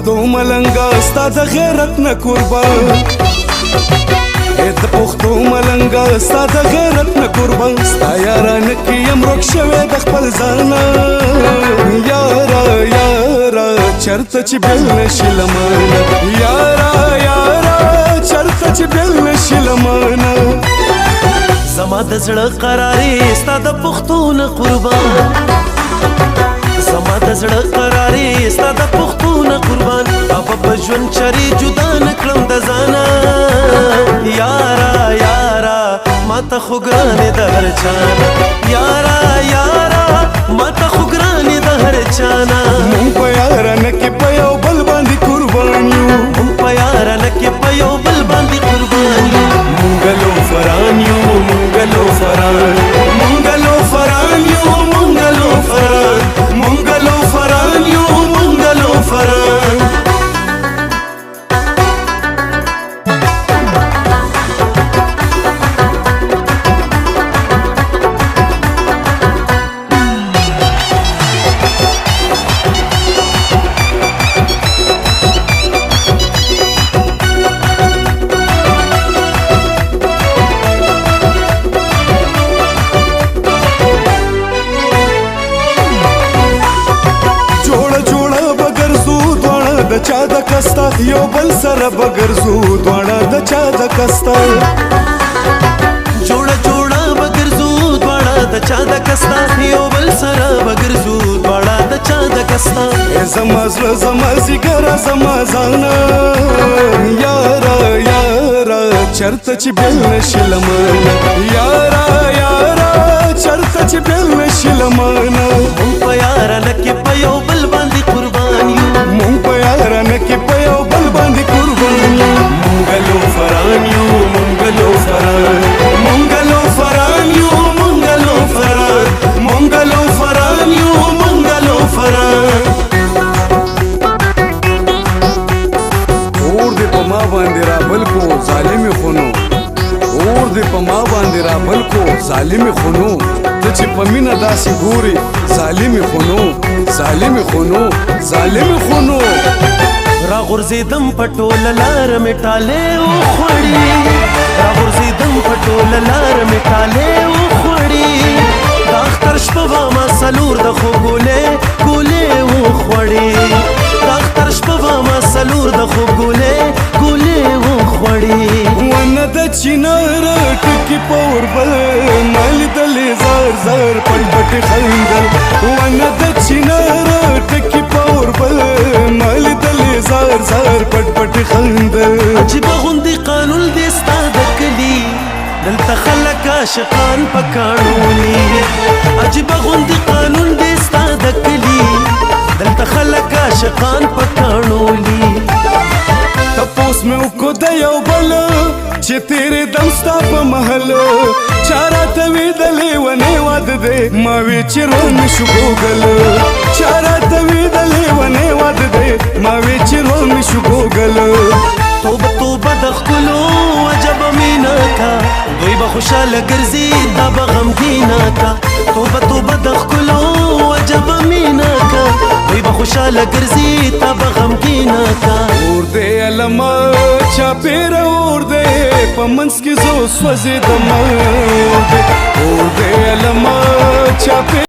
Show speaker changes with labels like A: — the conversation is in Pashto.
A: پښتو ملنګا ستا د غیرت نه قربان د پښتو ملنګا ستا د غیرت نه قربان ستا یاران کې یم روک شوی د خپل ځان یارا یارا چرته چې بل نشي لمانه یارا یارا چرته چې بل نشي لمانه
B: زما د زړه قرارې ستا د پښتو نه قربان زما د زړه قرارې ستا د پښتو نه قربان اب په ژوند چرې جدا نکړم د ځانه یارا یارا ماته خو ګرانې د هر چانه یارا یارا ماته خو ګرانې د هر چانه
A: مونږ په یارانه کې په یو بل باندې قربان یو
B: مونږ په یارانه کې په یو بل باندې قربان یو
A: مونږ لو فران یو مونږ لو فران مونږ لو فران یو مونږ لو فران مونږ لو فران یو مونږ لو فران چا د کستا یو بل سره بګرځو دواړه د چا د کستا
B: جوړه جوړه بګرځو دواړه د چا د کستا یو بل سره بګرځو دواړه د چا د کستا
A: زما زړه زما زیګر زما ځان یارا یارا چرته چې بل نشي لمانه یارا یارا چرته چې بل نشي لمانه
B: مونږ په یارانه کې په یو بل باندې قربان یو
A: مونږ په یارانه کې په یو بل باندې قربان یو مونږ لو فران یو مونږ لو فران مونږ لو فران یو مونږ لو فران مونږ لو فران یو مونږ لو فران اور دې په ما باندې را بل کو ظالم خونو اور دې په ما باندې را بل کو ظالم خونو ته چې په مینا داسې ګوري ظالم خونو ظالم خونو ظالم خونو
B: را غورځېدم په ټوله لار مې ټالې وخوړې را غورځېدم په ټوله لار مې ټالې وخوړې د اختر شپه به ما څلور د خو ګولې ګولې وخوړې د اختر شپه به ما څلور د خو ګولې ګولې وخوړې
A: ونه د چینار ټکي پور بل مال دلې زار زار پټ پټ خندل ونه د چینار ټکي پور بل مال دلې زار زار پټ پټ خندل
B: عجیب غوندي قانون دې ستا د کلي دلته خلک عاشقان پکاڼولي عجیب غوندي قانون دې ستا د کلي دلته خلک عاشقان پکاڼولي
A: تپوس مې وکړو د یو بل چې تیرې دم ستا په محل چا راته ویدلې ونې واده دی ما وی چې روان مې شو ګوګل چا راته ویدلې ونې واده دی ما وی چې روان مې شو ګوګل
B: توبه توبه د ښکلو عجب مینا کا دوی به خوشحاله ګرځي دا به غمګینا کا توبه توبه د ښکلو عجب مینا کا دوی به خوشحاله ګرځي دا به غمګینا کا
A: اور دې علما چا پیر اور دې په منځ کې زو سوځېدم اور دې علما چا